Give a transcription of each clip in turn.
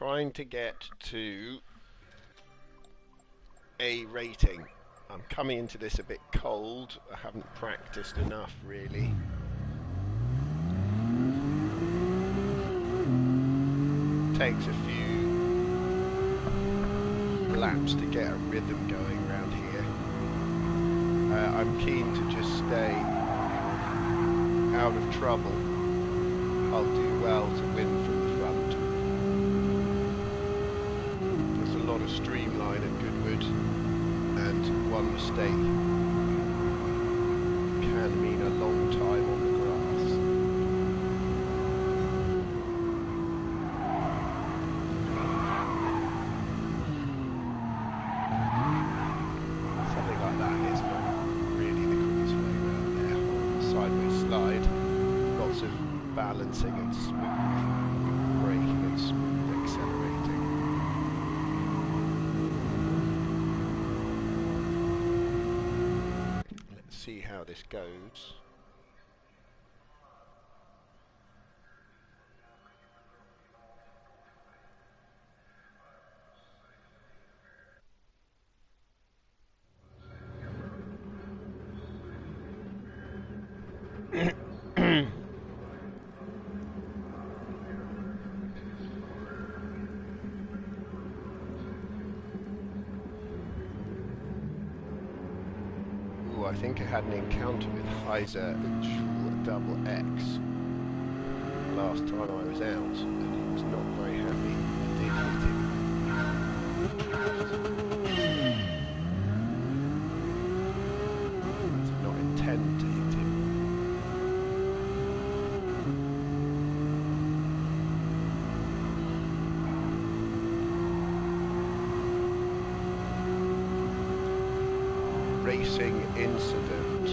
trying to get to a rating. I'm coming into this a bit cold. I haven't practiced enough, really. Takes a few laps to get a rhythm going around here. I'm keen to just stay out of trouble. I'll do well to win from the front. There's a lot of streamline at Goodwood, and one mistake can mean a long time on the grass. Something like that is not really the quickest way around there. Sideways slide, lots of balancing and smooth braking and smooth accelerating. Let's see how this goes. I think I had an encounter with Heiser and Double X last time I was out, and he was not very happy. I did hit him. I did not intend to hit him. Racing incident.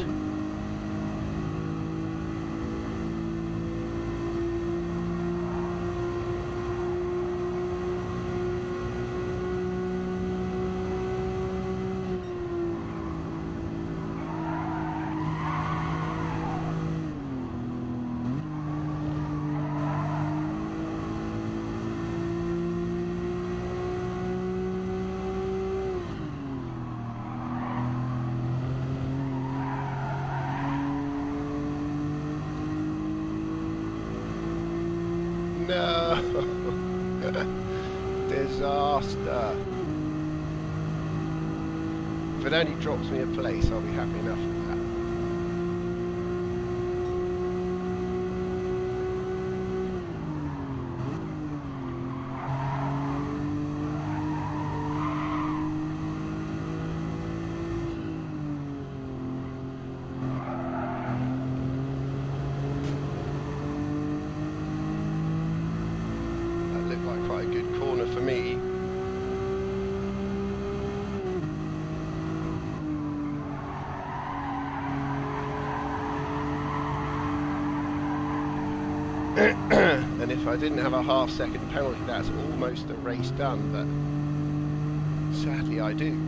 No! Disaster! If it only drops me a place, I'll be happy enough with that. Quite a good corner for me. And if I didn't have a half-second penalty, that's almost the race done, but sadly I do.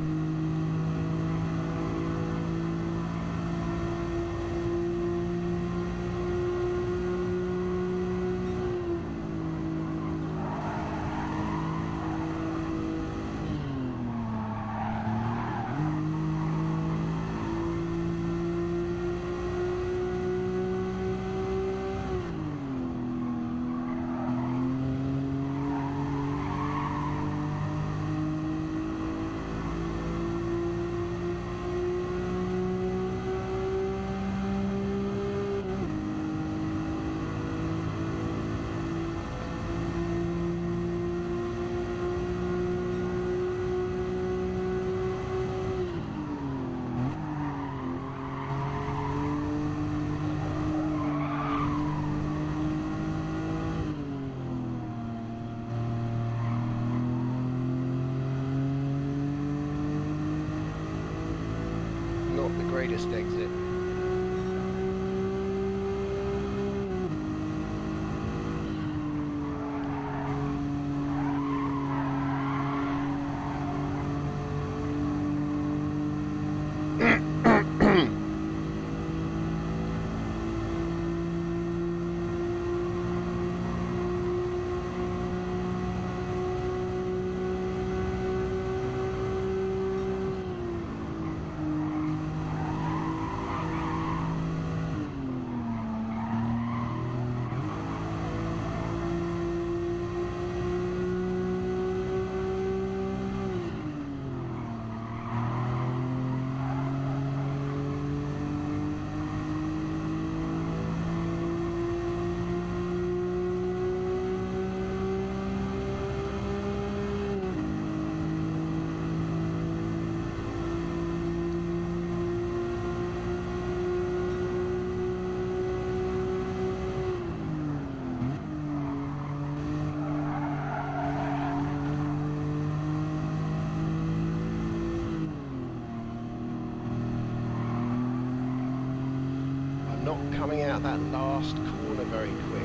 Not the greatest exit. coming out that last corner very quick.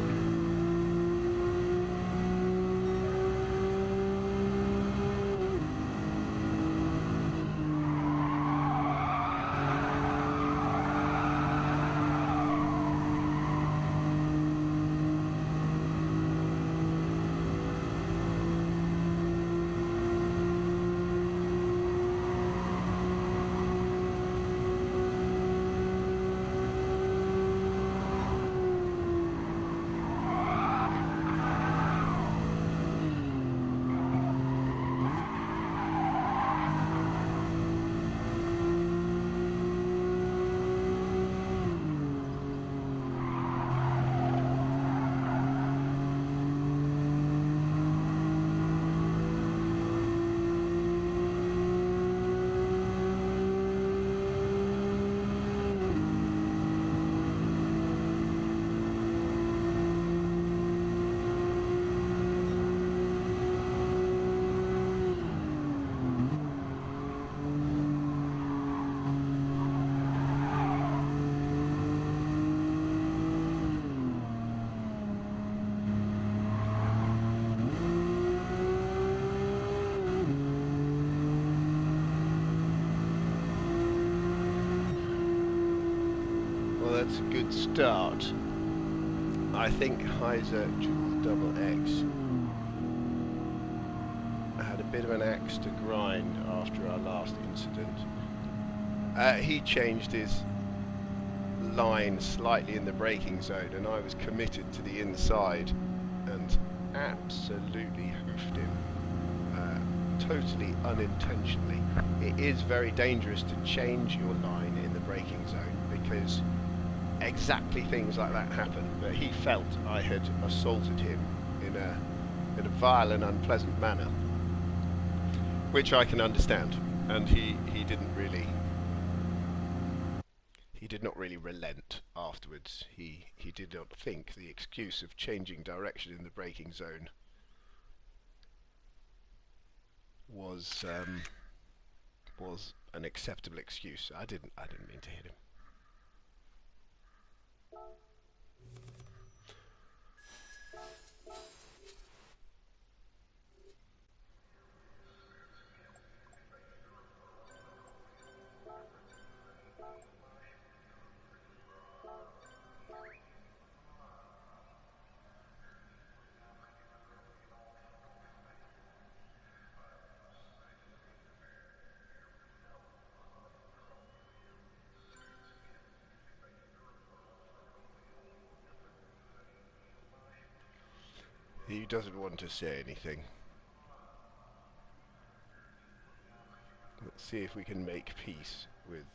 That's a good start. I think Heiser Dual Double X had a bit of an axe to grind after our last incident. He changed his line slightly in the braking zone, and I was committed to the inside and absolutely hoofed him, totally unintentionally. It is very dangerous to change your line in the braking zone because exactly things like that happen, but he felt I had assaulted him in a vile and unpleasant manner, which I can understand, and he did not really relent afterwards. He did not think the excuse of changing direction in the braking zone was an acceptable excuse. I didn't mean to hit him. He doesn't want to say anything. Let's see if we can make peace with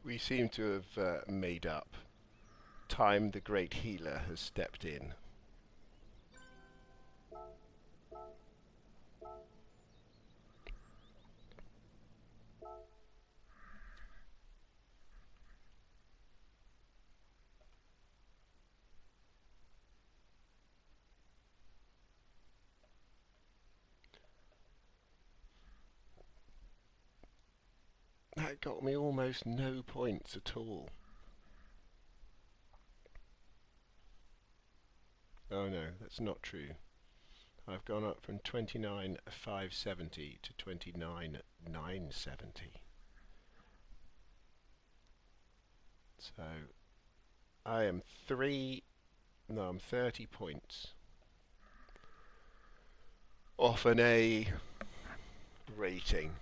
we seem to have made up. Time, the great healer, has stepped in. That got me almost no points at all. Oh no, that's not true. I've gone up from 29,570 to 29,970. So I am I'm 30 points off an A rating.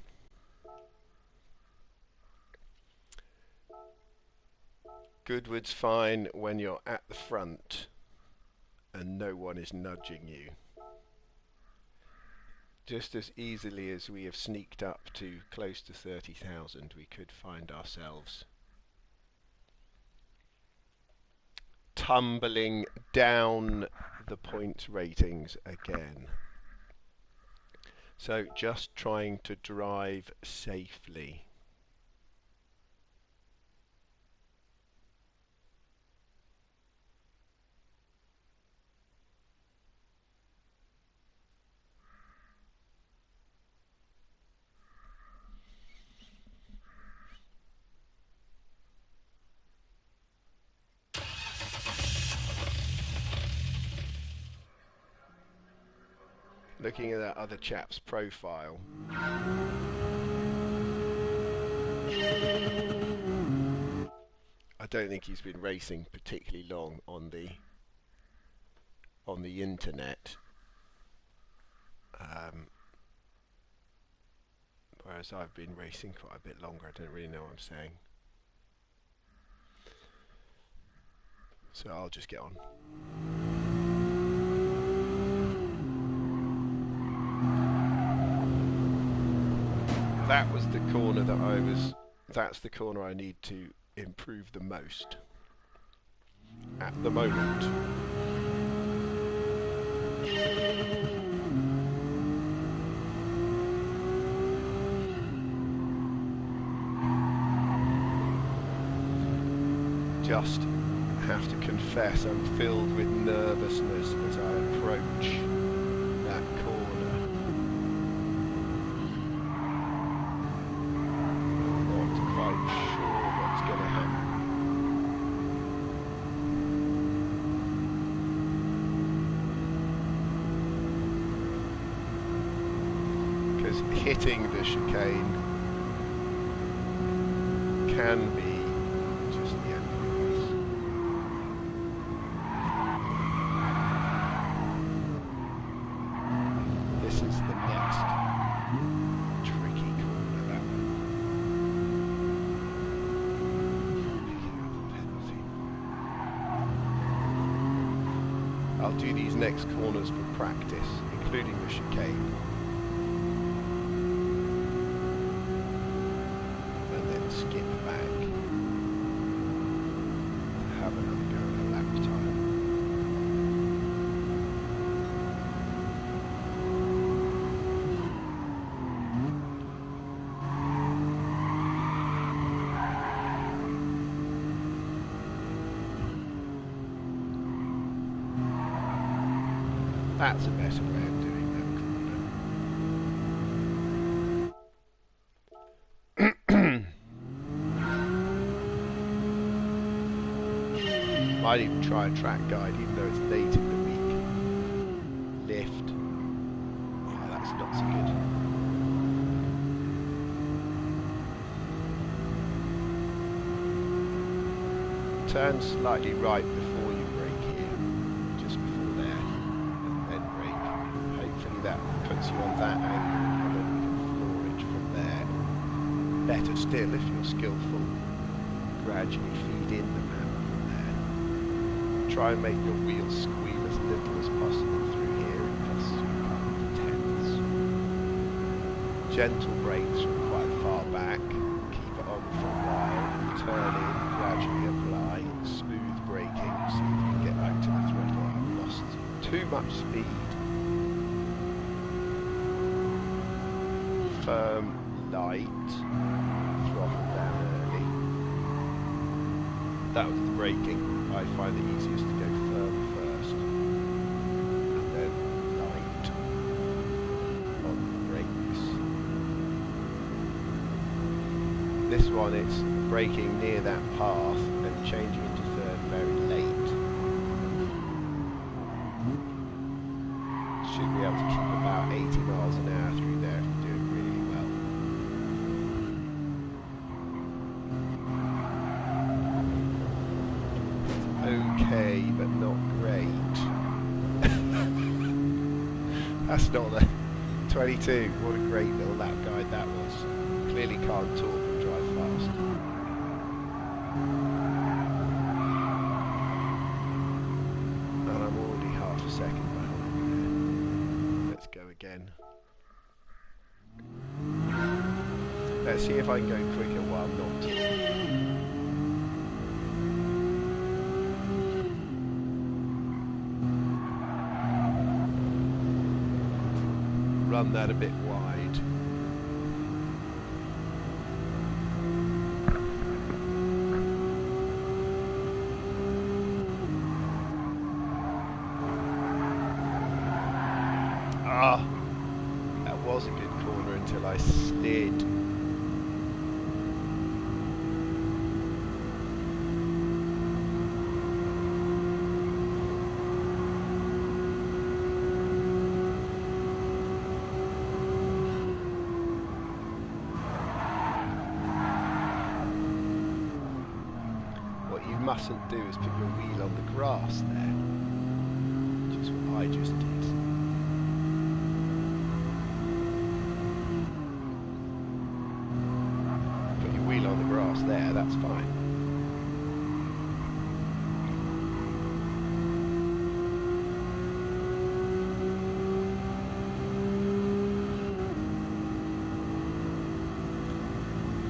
Goodwood's fine when you're at the front and no one is nudging you. Just as easily as we have sneaked up to close to 30,000, we could find ourselves tumbling down the points ratings again. So just trying to drive safely. Looking at that other chap's profile, I don't think he's been racing particularly long on the internet, whereas I've been racing quite a bit longer. I don't really know what I'm saying, so I'll just get on. That was the corner that's the corner I need to improve the most at the moment. Just have to confess I'm filled with nervousness as I approach that corner. Not quite sure what's going to happen. Because hitting the chicane can be just the end of the race. This is the next tricky corner, that one. Picking up a penalty. I'll do these next corners for practice, including the chicane. Skip back, have another go at a lap time. That's a better way of doing that corner. Might even try a track guide, even though it's late in the week. Lift. Oh, that's not so good. Turn slightly right before you brake here, just before there, and then brake. Hopefully that puts you on that angle, and then you can floor it from there. Better still, if you're skillful, gradually feed in the map. Try and make your wheels squeal as little as possible through here and plus a couple of tenths. Gentle brakes from quite far back, keep it on for a while, turn in, gradually apply, smooth braking, see if you can get back to the throttle. I've lost too much speed. Firm, light, throttle down early. That was the braking. I find it easiest to go firm first and then light on the brakes. This one, it's braking near that path and changing into third very late. Should be able to keep about 80 miles an hour through there if you do it really well. Okay, but not great. That's not the 22. What a great little lap guide that was. Clearly can't talk and drive fast. And I'm already half a second behind there. Let's go again. Let's see if I can go quicker while I'm not talking. Run that a bit wide. Ah, that was a good corner until I slid. Mustn't do is put your wheel on the grass there, which is what I just did. Put your wheel on the grass there, that's fine.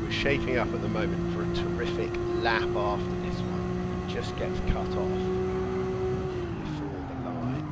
We're shaping up at the moment for a terrific lap after this one. Just gets cut off before the line.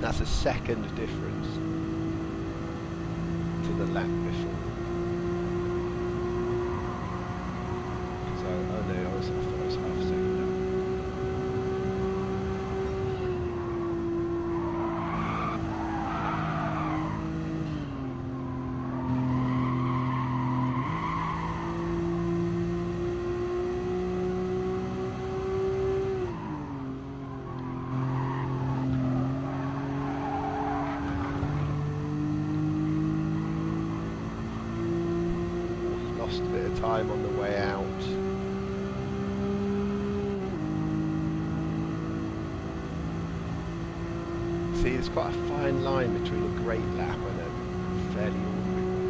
That's a second difference to the lap before. So, oh no, I thought I was half a second up. Lost a bit of time on the way out. See, there's quite a fine line between a great lap and a fairly ordinary one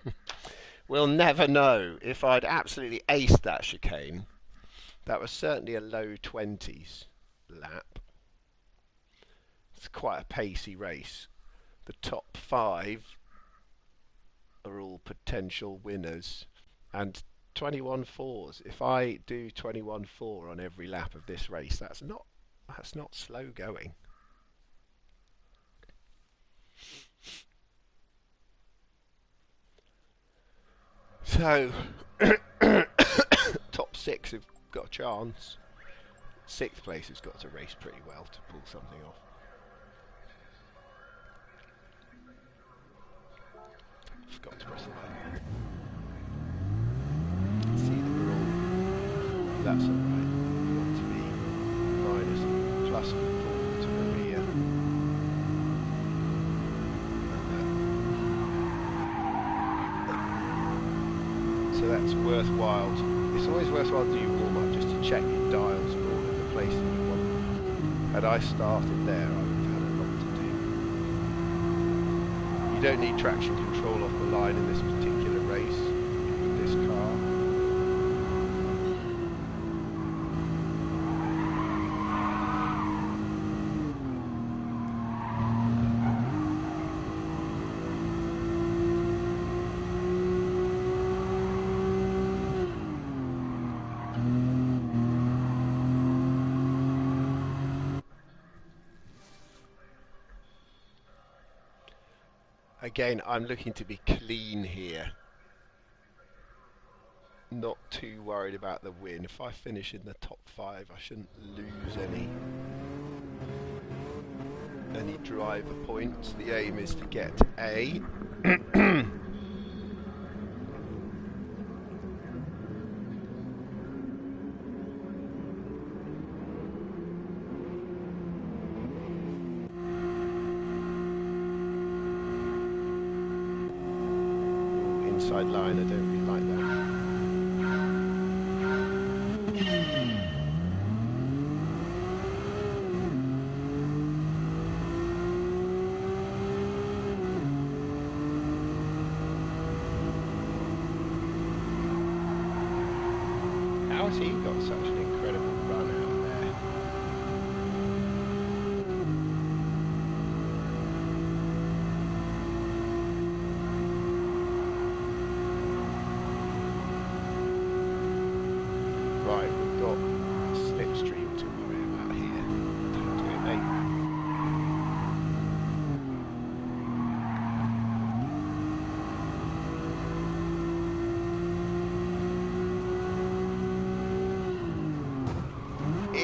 here. We'll never know. If I'd absolutely aced that chicane, that was certainly a low 20s lap. It's quite a pacey race. The top 5 are all potential winners, and 21.4s. If I do 21.4 on every lap of this race, that's not slow going. So top 6 have got a chance. 6th place has got to race pretty well to pull something off. Forgot to press the button. See that we're all. That's alright. We want to be minus plus 4 to the rear. So that's worthwhile. It's always worthwhile to do warm up just to check your dials are all in the place that you want. Had I started there, I would have had a lot to do. You don't need traction control off the line in this particular race with this car. Again, I'm looking to be clean here. Not too worried about the win. If I finish in the top 5, I shouldn't lose any driver points. The aim is to get A. Inside line, I don't really like that. How has he got such an incredible run out there? Right, we've got a slipstream to worry about here. Don't do it, mate.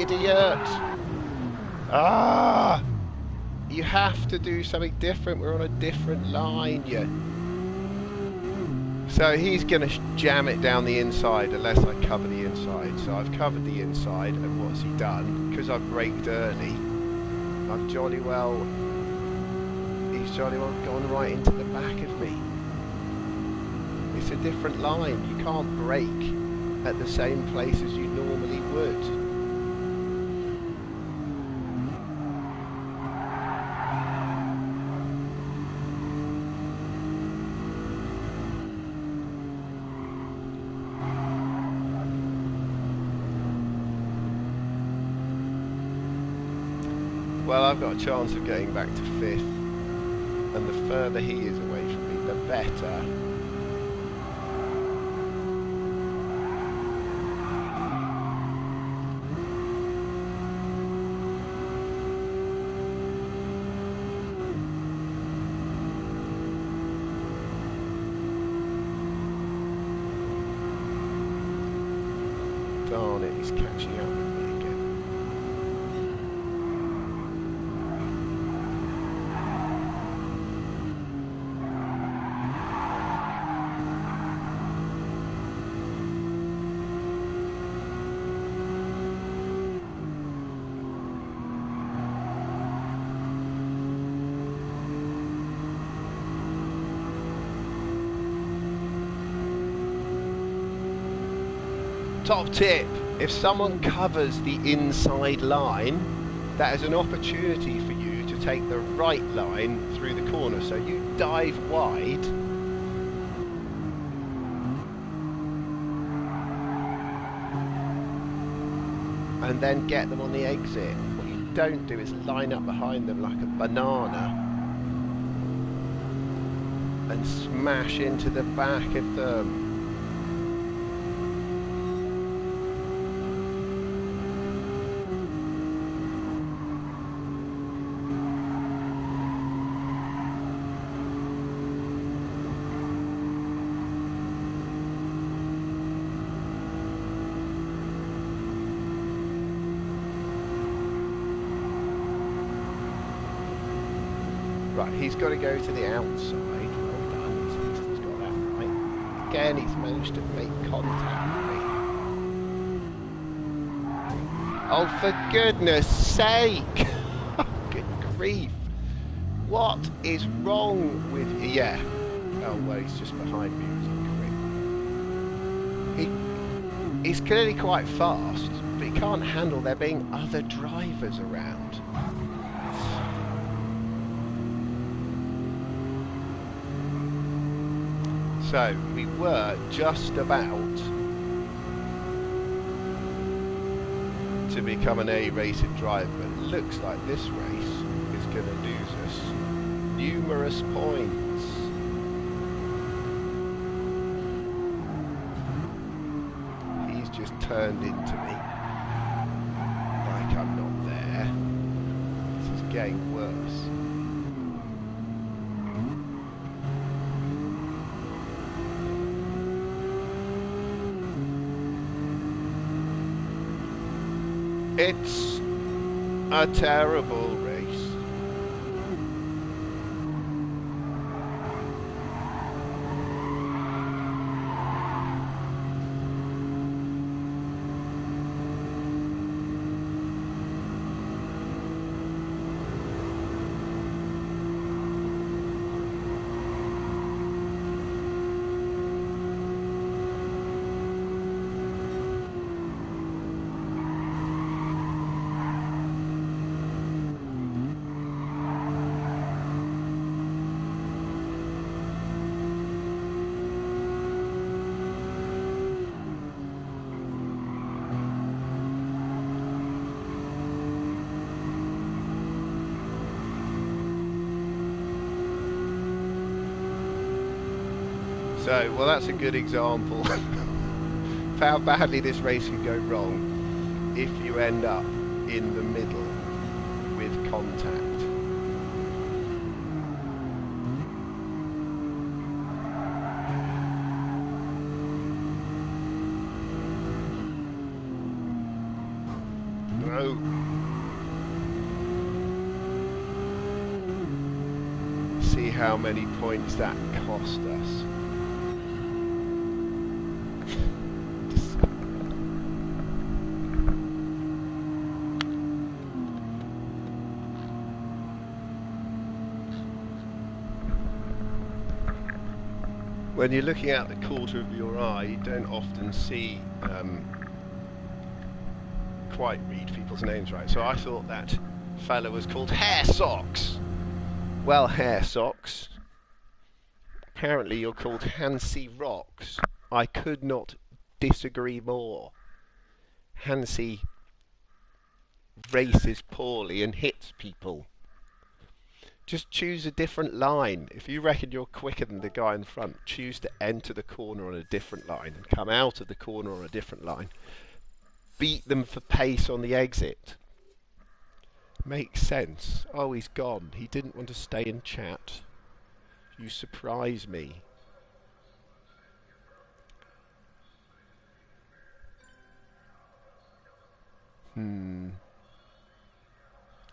Idiot! Ah! You have to do something different. We're on a different line, you. So he's going to jam it down the inside unless I cover the inside. So I've covered the inside, and what's he done? Because I've braked early, he's jolly well gone right into the back of me. It's a different line. You can't brake at the same place as you normally would. Well, I've got a chance of getting back to 5th, and the further he is away from me, the better. Darn it, he's catching up with me again. Top tip, if someone covers the inside line, that is an opportunity for you to take the right line through the corner. So you dive wide, and then get them on the exit. What you don't do is line up behind them like a banana and smash into the back of them. Right, he's got to go to the outside. Well done, he's got that right. Again, he's managed to make contact with me. Oh, for goodness sake! Good grief! What is wrong with you? Yeah. Oh, well, he's just behind me. He's clearly quite fast, but he can't handle there being other drivers around. So, we were just about to become an A-rated driver, but it looks like this race is going to lose us numerous points. He's just turned into me like I'm not there. This is getting worse. It's a terrible race. So, well, that's a good example of how badly this race can go wrong if you end up in the middle with contact. No. See how many points that cost us. When you're looking out the corner of your eye, you don't often see quite read people's names right. So I thought that fellow was called Hair Socks. Well, Hair Socks, apparently you're called Hansi Rocks. I could not disagree more. Hansi races poorly and hits people. Just choose a different line. If you reckon you're quicker than the guy in front, choose to enter the corner on a different line and come out of the corner on a different line. Beat them for pace on the exit. Makes sense. Oh, he's gone. He didn't want to stay and chat. You surprise me.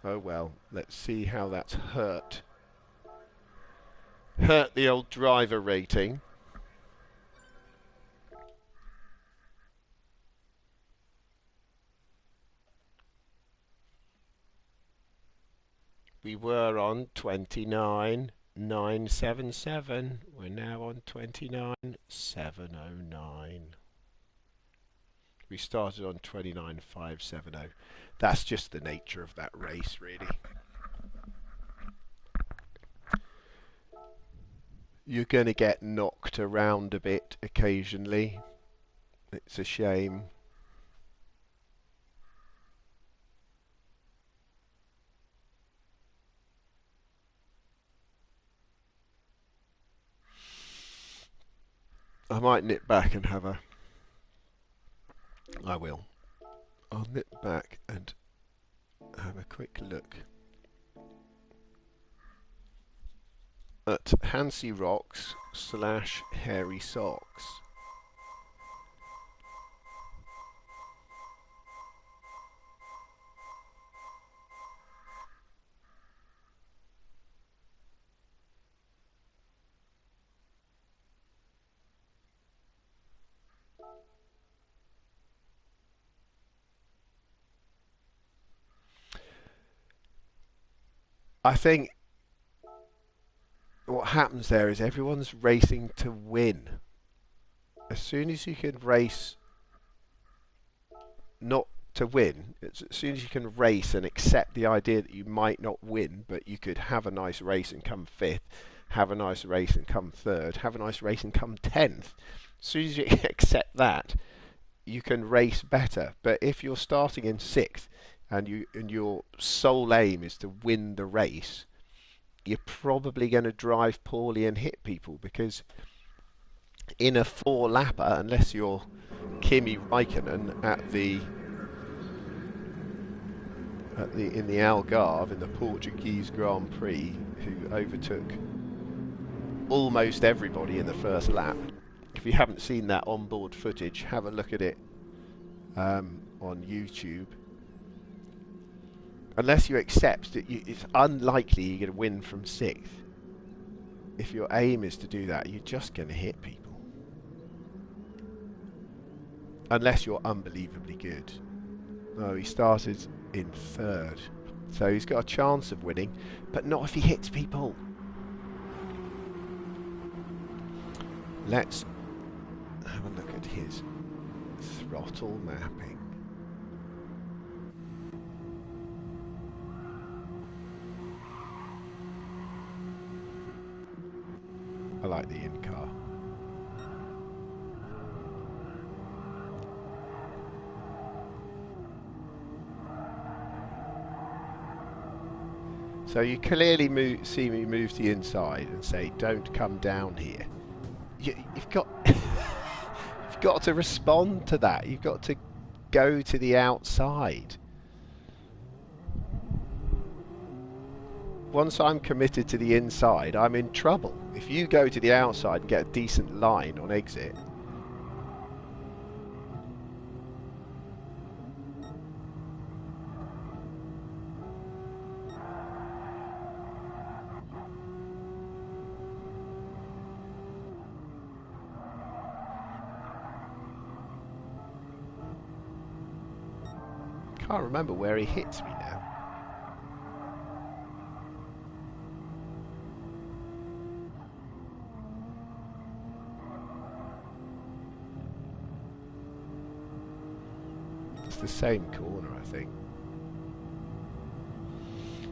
Oh well, let's see how that's hurt the old driver rating. We were on 29,977. We're now on 29,709. We started on 29,570. That's just the nature of that race, really. You're going to get knocked around a bit occasionally. It's a shame. I might nip back and have a... I will. I'll nip back and have a quick look at Hansi Rocks / Hairy Socks. I think what happens there is everyone's racing to win. As soon as you can race not to win, as soon as you can race and accept the idea that you might not win, but you could have a nice race and come 5th, have a nice race and come 3rd, have a nice race and come 10th. As soon as you accept that, you can race better. But if you're starting in 6th and your sole aim is to win the race, you're probably going to drive poorly and hit people, because in a 4-lapper, unless you're Kimi Raikkonen in the Algarve in the Portuguese Grand Prix, who overtook almost everybody in the first lap. If you haven't seen that onboard footage, have a look at it on YouTube. Unless you accept that it's unlikely you're going to win from 6th. If your aim is to do that, you're just going to hit people. Unless you're unbelievably good. Oh, he started in 3rd. So he's got a chance of winning, but not if he hits people. Let's have a look at his throttle mapping. I like the in-car. So you clearly see me move to the inside and say, don't come down here. You've got you've got to respond to that. You've got to go to the outside. Once I'm committed to the inside, I'm in trouble. If you go to the outside and get a decent line on exit, can't remember where he hits me now. It's the same corner, I think.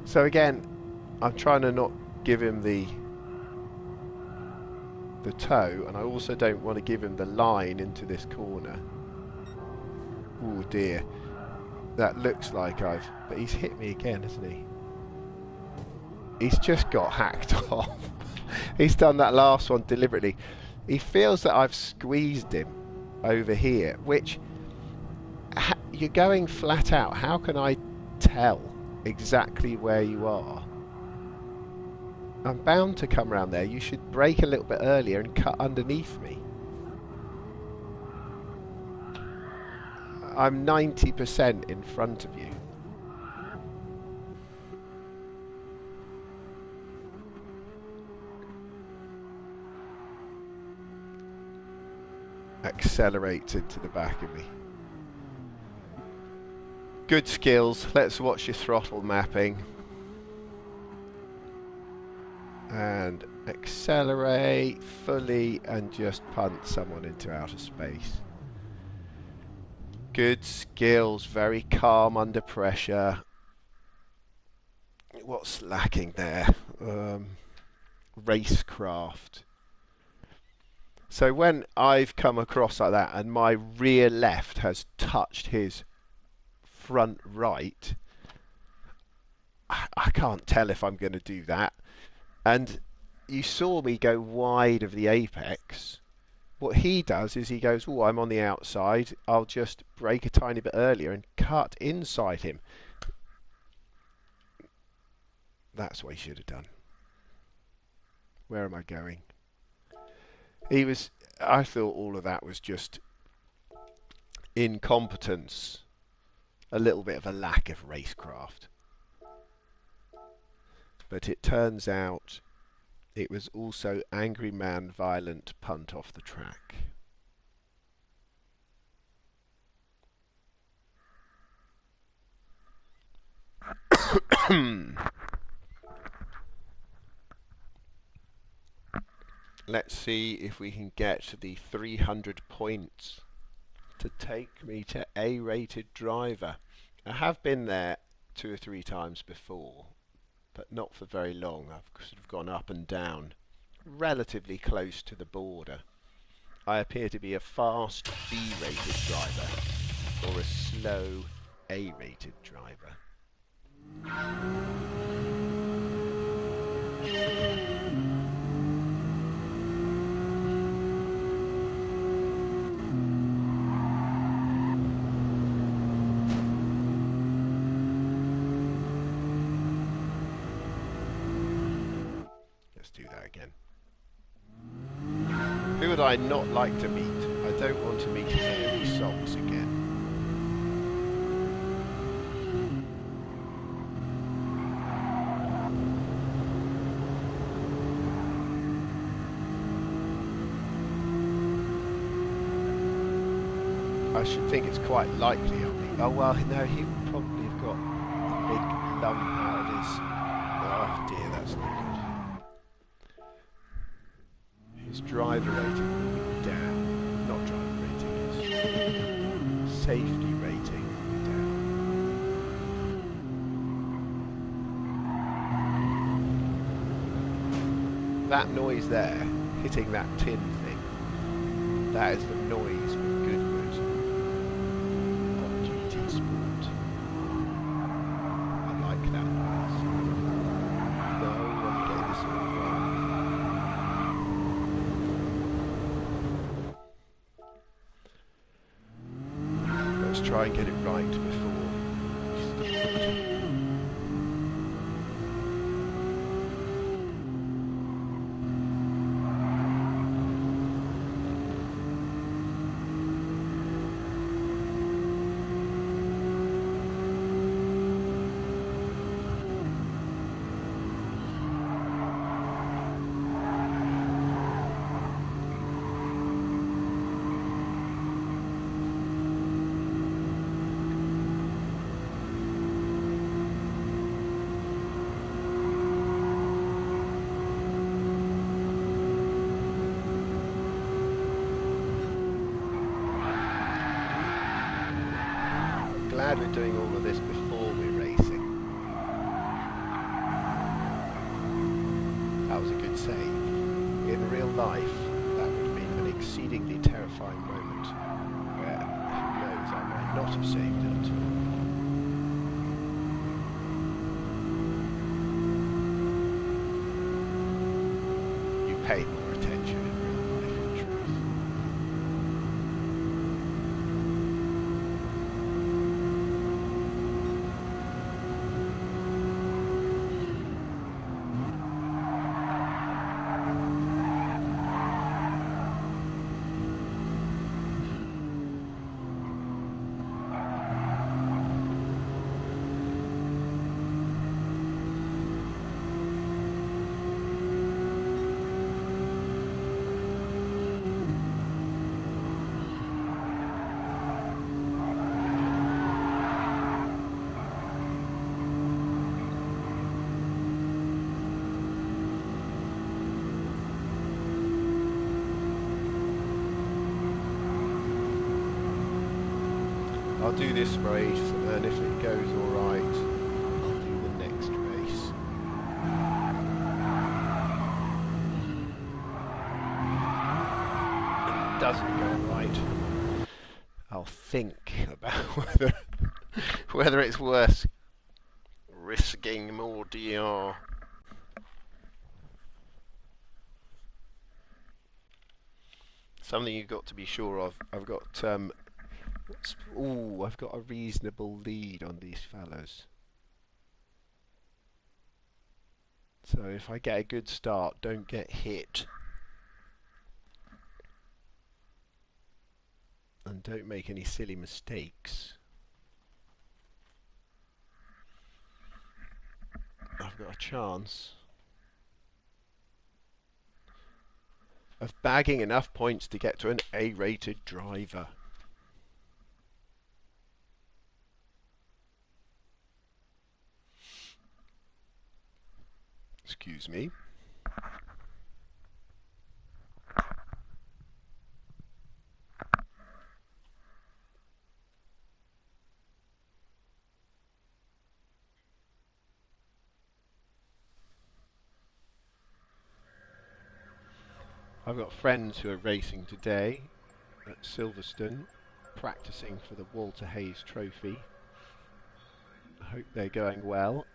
So again, I'm trying to not give him the toe, and I also don't want to give him the line into this corner. Oh dear. That looks like but he's hit me again, hasn't he? He's just got hacked off. He's done that last one deliberately. He feels that I've squeezed him over here, which you're going flat out. How can I tell exactly where you are? I'm bound to come around there. You should brake a little bit earlier and cut underneath me. I'm 90% in front of you. Accelerates into the back of me. Good skills. Let's watch your throttle mapping. And accelerate fully and just punt someone into outer space. Good skills, very calm under pressure. What's lacking there? Racecraft. So when I've come across like that and my rear left has touched his front right, I can't tell if I'm going to do that. And you saw me go wide of the apex. What he does is he goes, oh, I'm on the outside, I'll just brake a tiny bit earlier and cut inside him. That's what he should have done. Where am I going? I thought all of that was just incompetence. A little bit of a lack of racecraft. But it turns out it was also angry man, violent, punt off the track. Let's see if we can get the 300 points to take me to A-rated driver. I have been there 2 or 3 times before, but not for very long. I've sort of gone up and down, relatively close to the border. I appear to be a fast B-rated driver or a slow A-rated driver. Do that again. Who would I not like to meet? I don't want to meet Hairy Socks again. I should think it's quite likely I'll be... Oh, well, no, he would probably have got a big lump out of his... Oh, dear, that's no good. His driver rating will be down. Not driver rating, his safety rating will be down. That noise there, hitting that tin thing, that is the noise of Goodwood on GT Sport. I like that noise. No, I'm getting this all wrong. Let's try and get it right before we start. Glad we're doing all of this before we're racing. That was a good save. In real life, that would have been an exceedingly terrifying moment where, who knows, I might not have saved it at all. You paid more attention in real life, in truth. I'll do this race, and if it goes alright, I'll do the next race. If it doesn't go right, I'll think about whether it's worth risking more DR. Something you've got to be sure of. I've got I've got a reasonable lead on these fellas. So if I get a good start, don't get hit. And don't make any silly mistakes. I've got a chance of bagging enough points to get to an A-rated driver. Excuse me. I've got friends who are racing today at Silverstone, practicing for the Walter Hayes Trophy. I hope they're going well.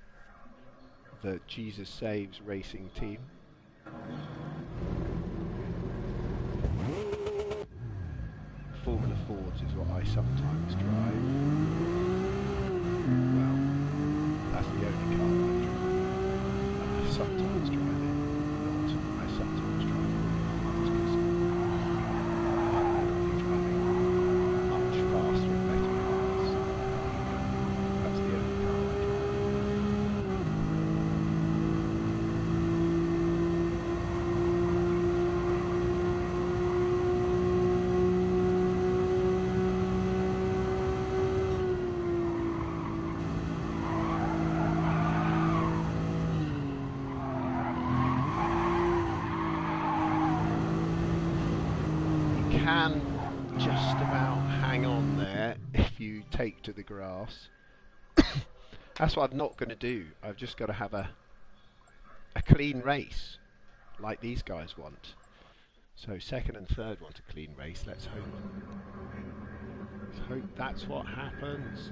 The Jesus Saves racing team. Formula Fords is what I sometimes drive. Well, that's the only car I drive. I sometimes drive it, not. I sometimes drive it. That's because I'm really driving much faster and better cars. That's the only car I drive. can just about hang on there if you take to the grass. That's what I'm not going to do. I've just got to have a clean race, like these guys want. So second and third want a clean race. Let's hope that's what happens.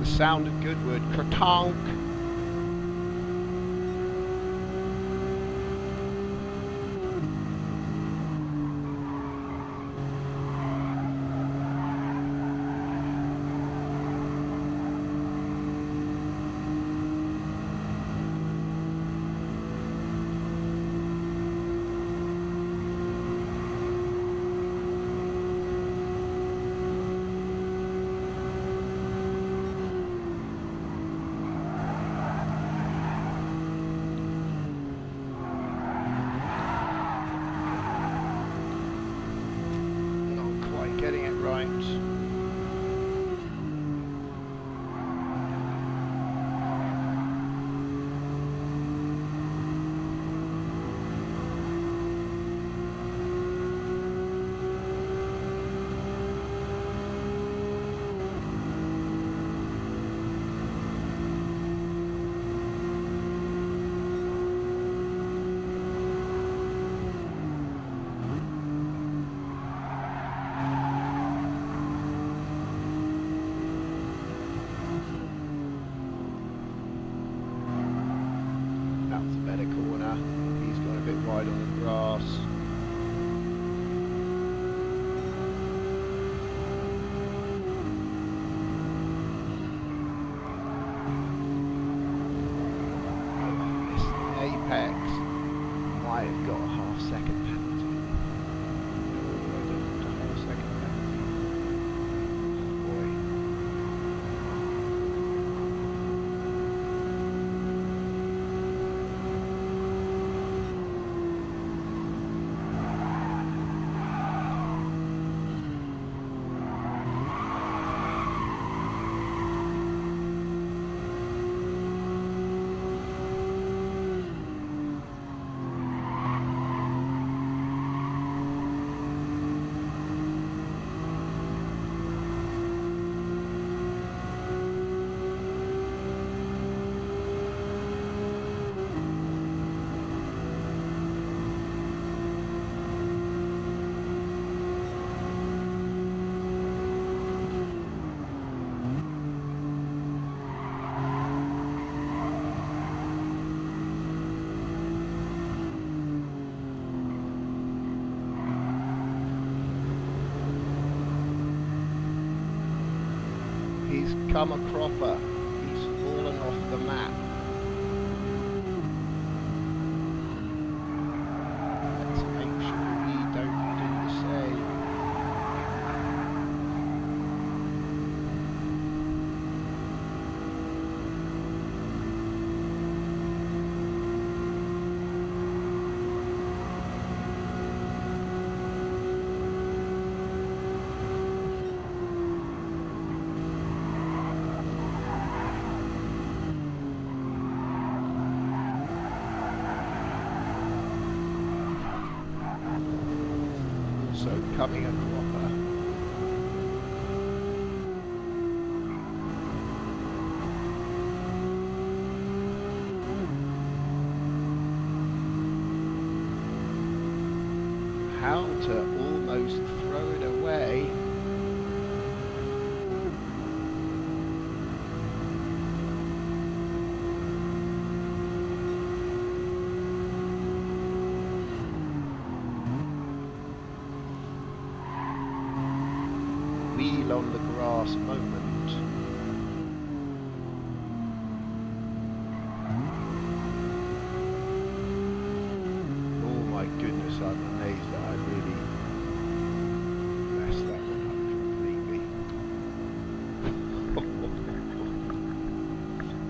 Sound of Goodwood, Kratonk. Getting it right. Wide on the grass. Oh, Apex might have got a half-second penalty. No, a half-second penalty. Oh boy. He's come a cropper. He's fallen off the map. Let's make sure we don't do becoming a cropper. How to almost throw it away. Wheel on the grass moment. Oh my goodness, I'm amazed that I really messed that one up completely.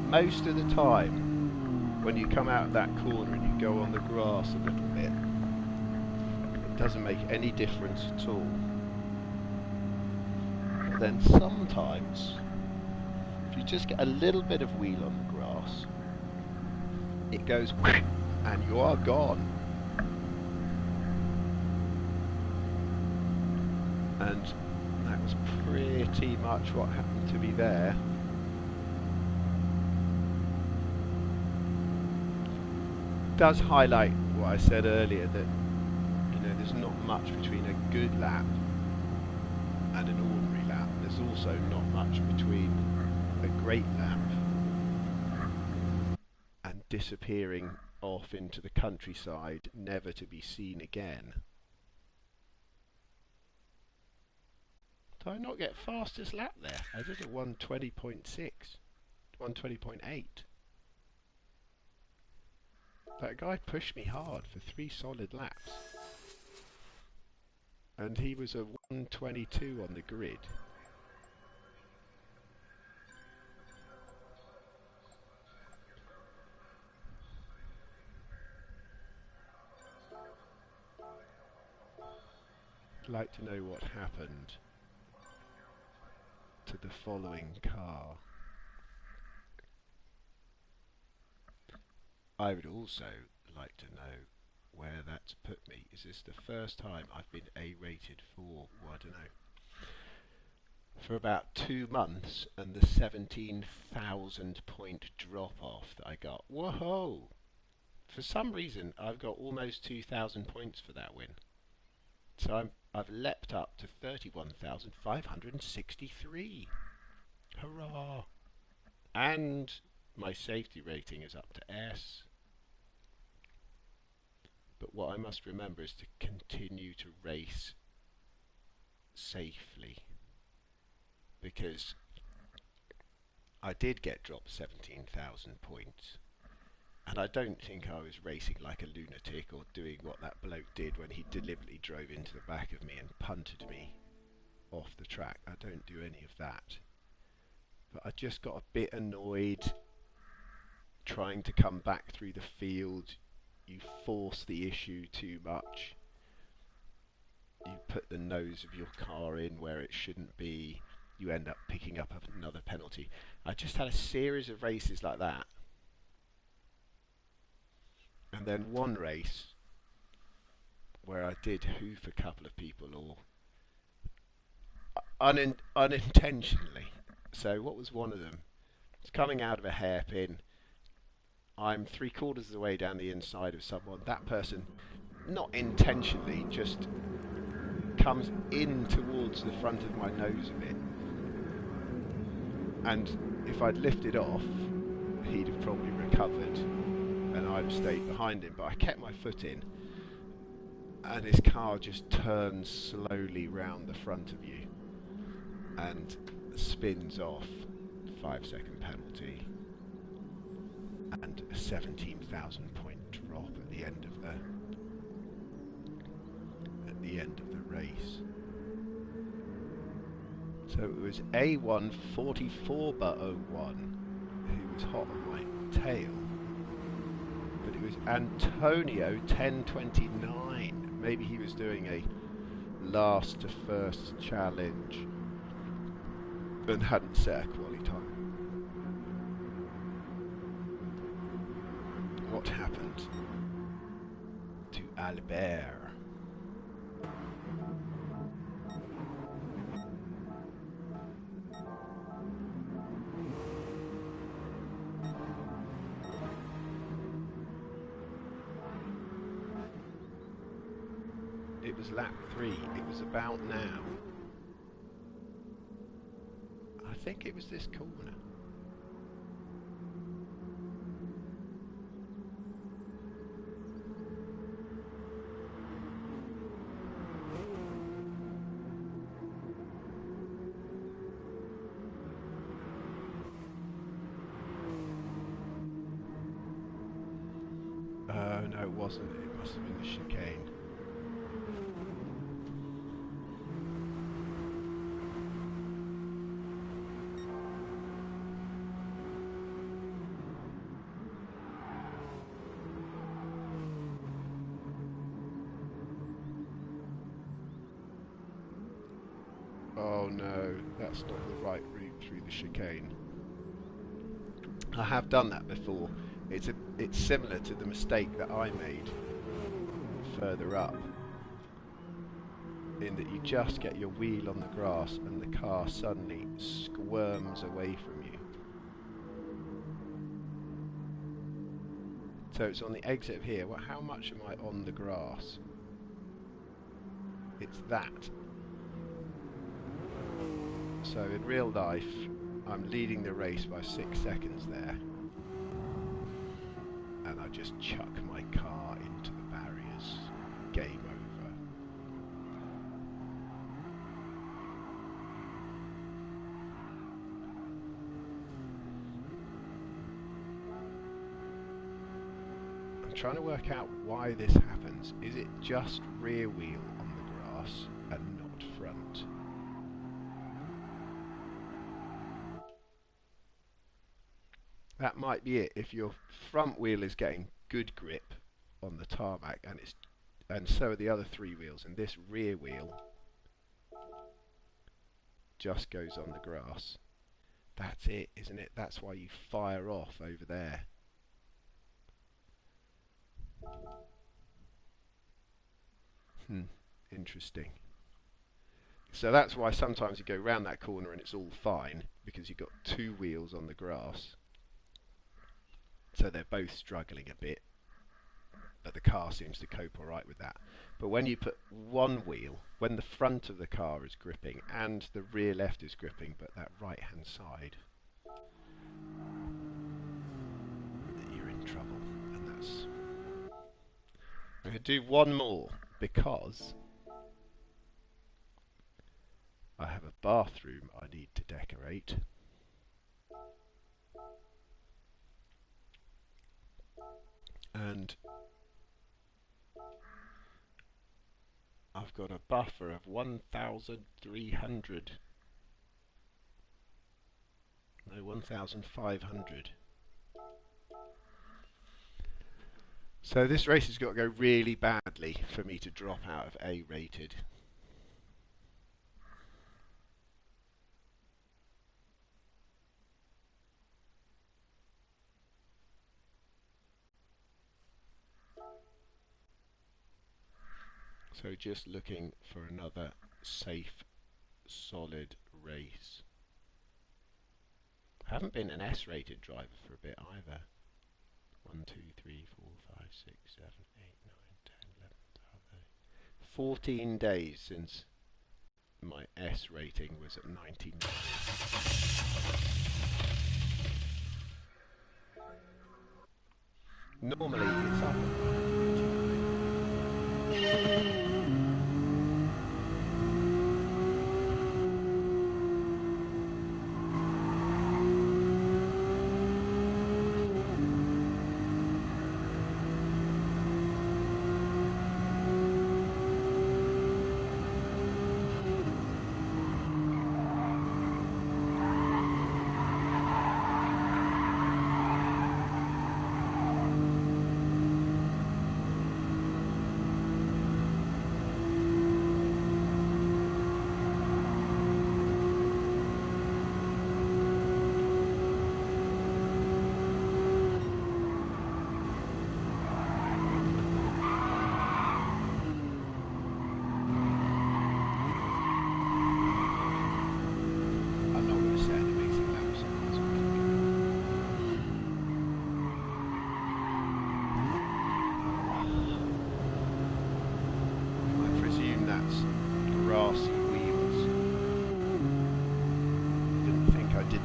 Most of the time, when you come out of that corner and you go on the grass a little bit, it doesn't make any difference at all. Then sometimes, if you just get a little bit of wheel on the grass, it goes and you are gone. And that was pretty much what happened to me there. Does highlight what I said earlier, that there's not much between a good lap and an ordinary lap. There's also not much between a great lap and disappearing off into the countryside, never to be seen again. Did I not get fastest lap there? I did a 120.6, 120.8. That guy pushed me hard for 3 solid laps. And he was a 122 on the grid. I'd like to know what happened to the following car. I would also like to know where that's put me. Is this the first time I've been A-rated for, I don't know, for about 2 months, and the 17,000 point drop off that I got? Whoa! For some reason I've got almost 2,000 points for that win. So I've leapt up to 31,563. Hurrah! And my safety rating is up to S. But what I must remember is to continue to race safely, because I did get dropped 17,000 points, and I don't think I was racing like a lunatic or doing what that bloke did when he deliberately drove into the back of me and punted me off the track. I don't do any of that. But I just got a bit annoyed trying to come back through the field. You force the issue too much. You put the nose of your car in where it shouldn't be. You end up picking up another penalty. I just had a series of races like that. And then one race where I did hoof a couple of people, or unintentionally. So what was one of them? It's coming out of a hairpin. I'm 3/4 of the way down the inside of someone. That person, not intentionally, just comes in towards the front of my nose a bit. And if I'd lifted off, he'd have probably recovered and I'd have stayed behind him. But I kept my foot in, and his car just turns slowly round the front of you and spins off. 5-second penalty. And a 17,000 point drop at the end of the race. So it was A1 44/01 who was hot on my tail, but it was Antonio 1029. Maybe he was doing a last to first challenge and hadn't set a quality time. What happened to Albert? It was lap 3. It was about now. I think it was this corner. No, it wasn't. It must have been the chicane. Oh no, that's not the right route through the chicane. I have done that before. It's similar to the mistake that I made further up, in that you just get your wheel on the grass and the car suddenly squirms away from you. So it's on the exit of here. Well, how much am I on the grass? It's that. So in real life, I'm leading the race by 6 seconds there. And I just chuck my car into the barriers. Game over. I'm trying to work out why this happens. Is it just rear wheel on the grass and not front? That might be it. If your front wheel is getting good grip on the tarmac, and so are the other 3 wheels, and this rear wheel just goes on the grass. That's it, isn't it? That's why you fire off over there. Interesting. So that's why sometimes you go round that corner and it's all fine, because you've got 2 wheels on the grass. So they're both struggling a bit, but the car seems to cope alright with that. But when you put one wheel, when the front of the car is gripping and the rear left is gripping, but that right hand side, you're in trouble. And that's... I'm going to do one more, because I have a bathroom I need to decorate. And I've got a buffer of 1,300. No, 1,500. So this race has got to go really badly for me to drop out of A rated. So just looking for another safe, solid race. I haven't been an S-rated driver for a bit either. 1, 2, 3, 4, 5, 6, 7, 8, 9, 10, 11, 12, 13. 14 days since my S rating was at 99. Normally it's up.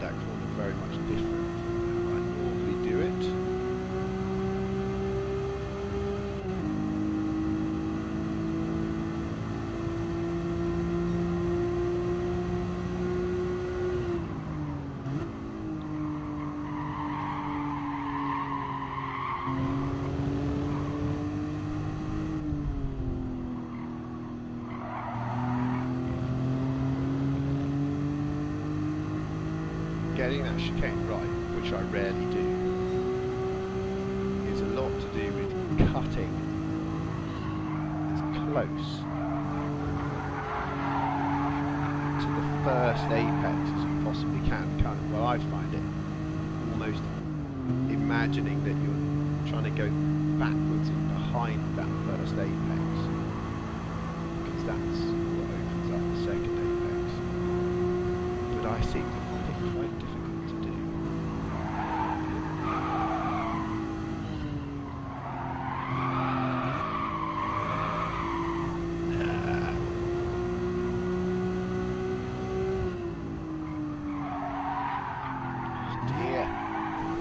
that corner very much different from how I normally do it. Getting that chicane right, which I rarely do, is a lot to do with cutting as close to the first apex as you possibly can. Kind of, well, I find it almost imagining that you're trying to go backwards and behind that first apex, because that's what opens up the second apex. But I seem to find it quite difficult to do. Oh dear.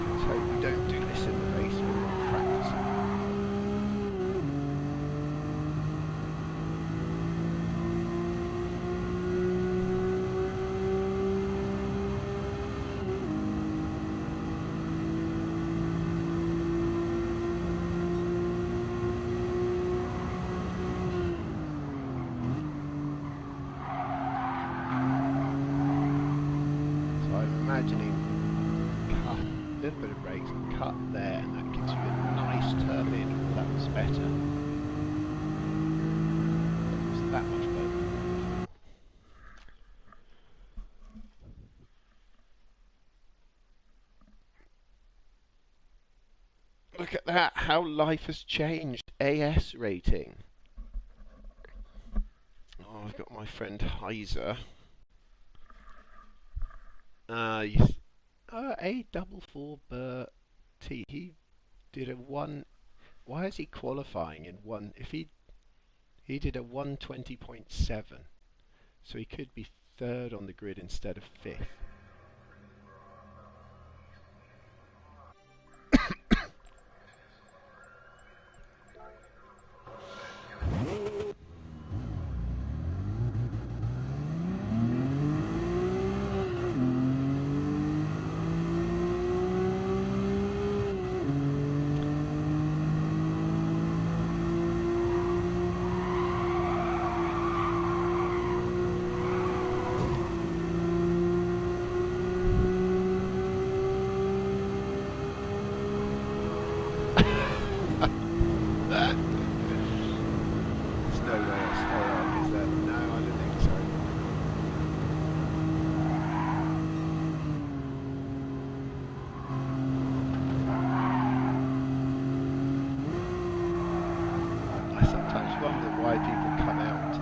Let's hope we don't do this in the race when we're practicing. Imagining cut, a little bit of brakes and cut there, and that gives you a nice turn in. Oh, that was better. It was that much better. Look at that, how life has changed. AS rating. Oh, I've got my friend Heiser. A44 Bert T. He did a one. Why is he qualifying in one? If he did a 120.7, so he could be third on the grid instead of fifth. Why people come out.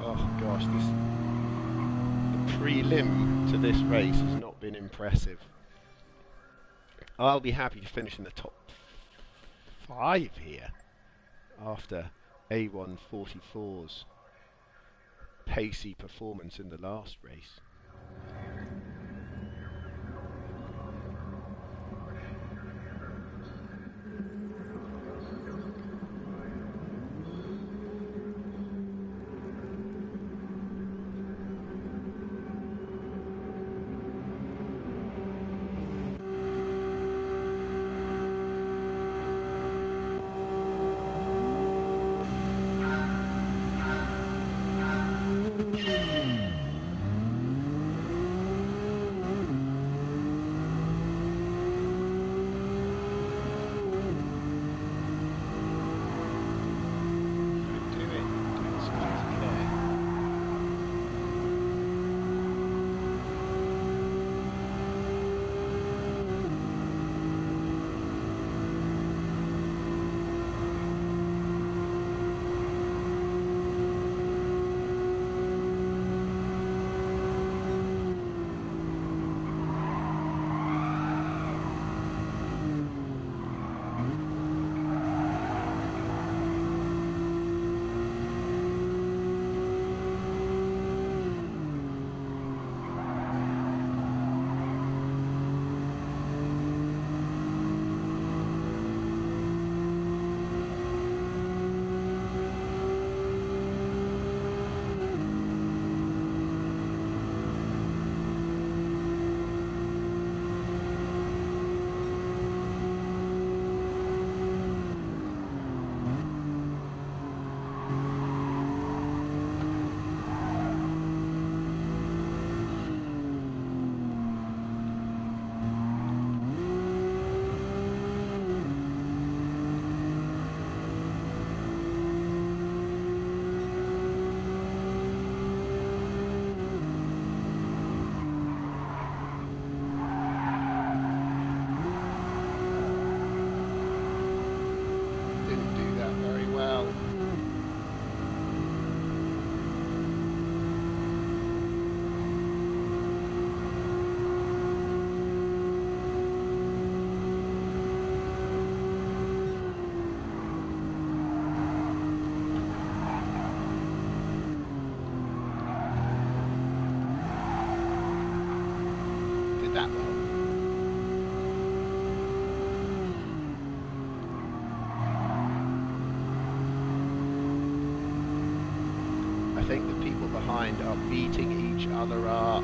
Oh gosh, the prelim to this race has not been impressive. I'll be happy to finish in the top 5 here after A144's pacey performance in the last race. did that well. I think the people behind are beating each other up.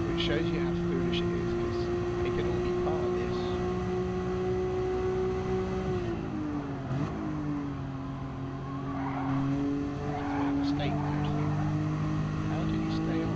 Which shows you how foolish it is, because they can all be part of this. Is there a mistake there? How did he stay on?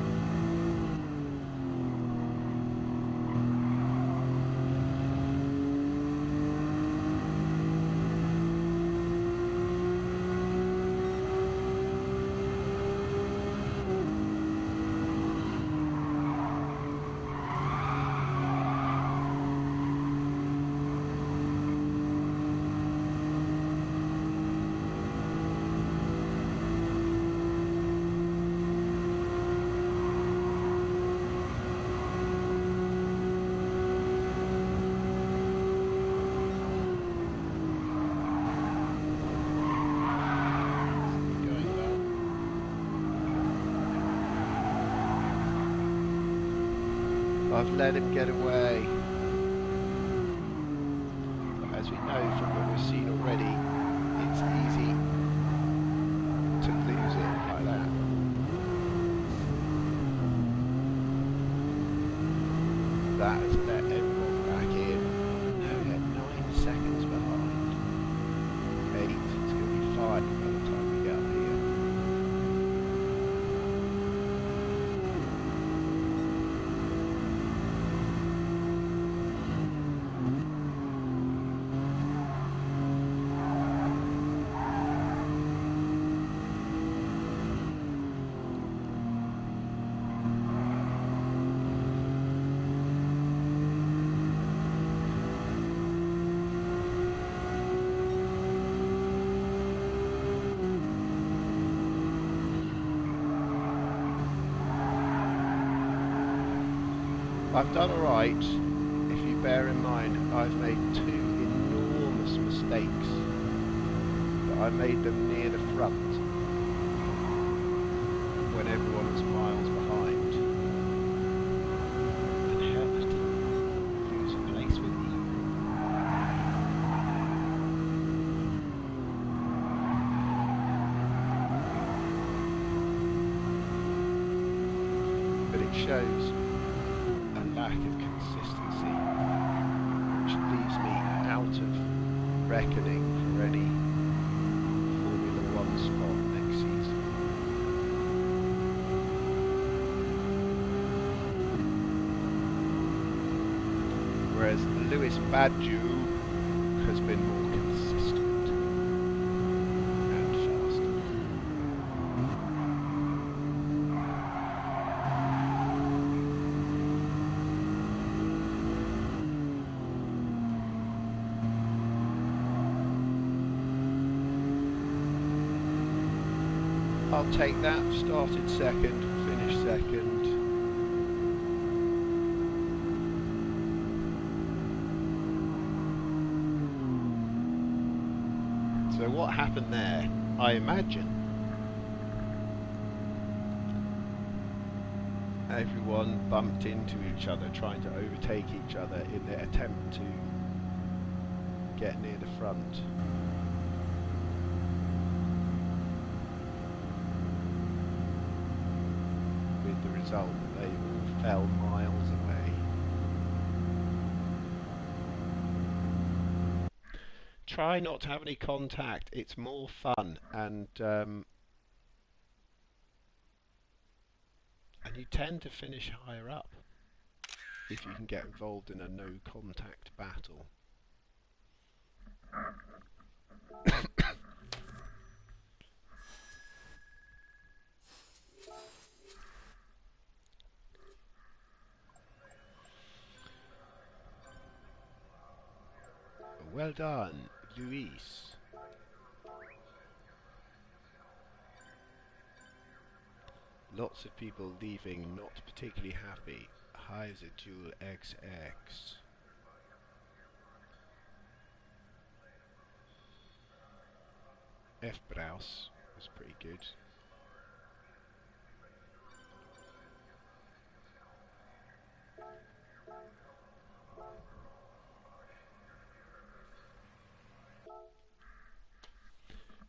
I've let him get away. But as we know from what we've seen already, it's easy to lose it like that. That has let everyone back in. No, they're 9 seconds behind. 8, it's going to be 5 by the time we get up here. I've done alright, if you bear in mind I've made 2 enormous mistakes, but I made them near the front when everyone was miles behind. And helped lose a place with you. But it shows lack of consistency, which leaves me out of reckoning for any Formula 1 spot next season. Whereas Lewis Badju has been more consistent and faster. I'll take that. Started second, finished second. So what happened there? I imagine everyone bumped into each other, trying to overtake each other in their attempt to get near the front. The result that they all fell miles away. Try not to have any contact, it's more fun, and you tend to finish higher up if you can get involved in a no contact battle. Well done, Luis. Lots of people leaving not particularly happy. Hi, Dual XX. F. Browse was pretty good.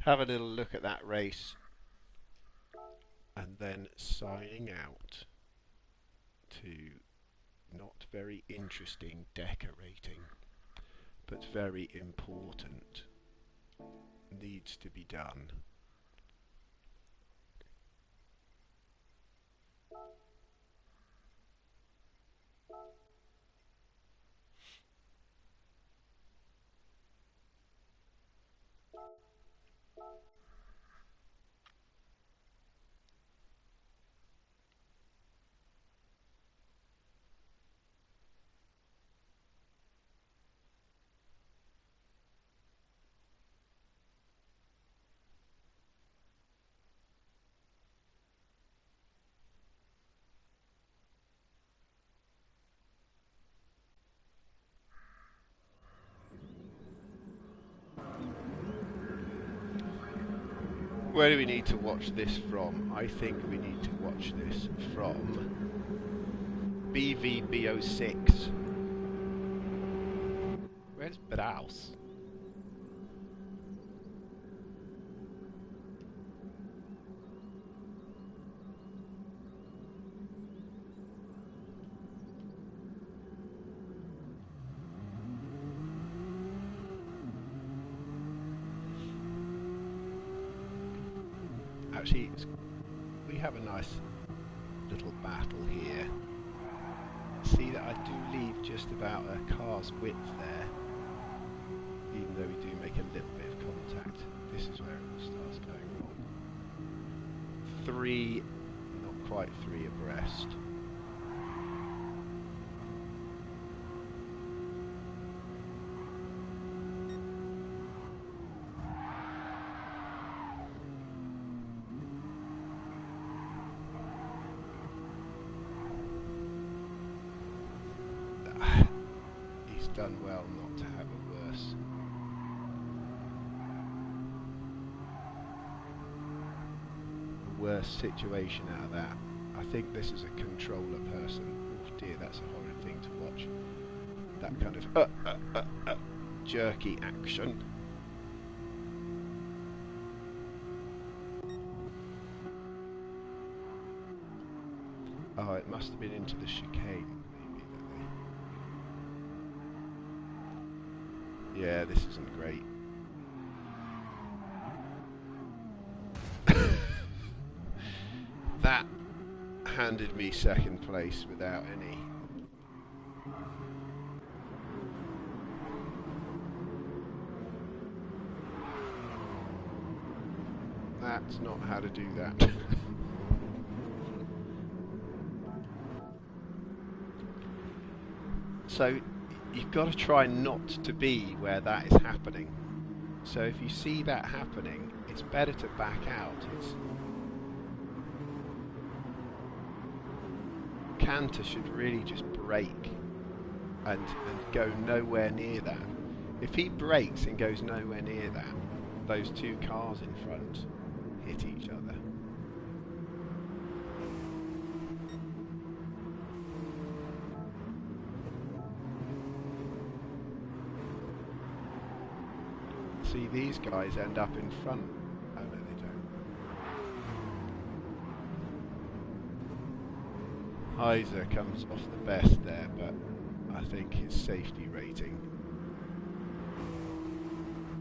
Have a little look at that race and then signing out to not very interesting decorating, but very important. Needs to be done. Where do we need to watch this from? I think we need to watch this from BVB06. Where's Browse? Actually, we have a nice little battle here. See that I do leave just about a car's width there, even though we do make a little bit of contact. This is where it starts going wrong. 3, not quite 3 abreast. He's done well not to have a worse situation out of that. I think this is a controller person. Oh dear, that's a horrid thing to watch. That kind of jerky action. Oh, it must have been into the chicane, maybe. Yeah, this isn't great. That handed me second place without any. That's not how to do that. So you've got to try not to be where that is happening. So if you see that happening, it's better to back out. Cantor should really just brake and go nowhere near that. If he brakes and goes nowhere near that, those two cars in front hit each other. See, these guys end up in front. Oh no, they don't. Isa comes off the best there, but I think his safety rating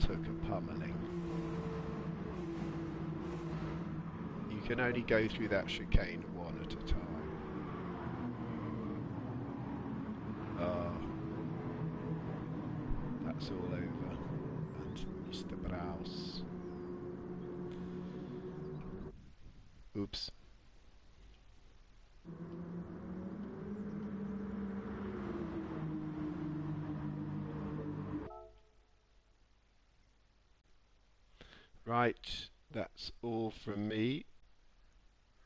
took a pummeling. You can only go through that chicane one at a time. Oh, that's all over. Mr. Browse. Oops. Right, that's all from me.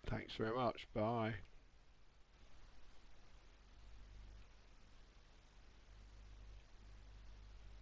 Thanks very much. Bye.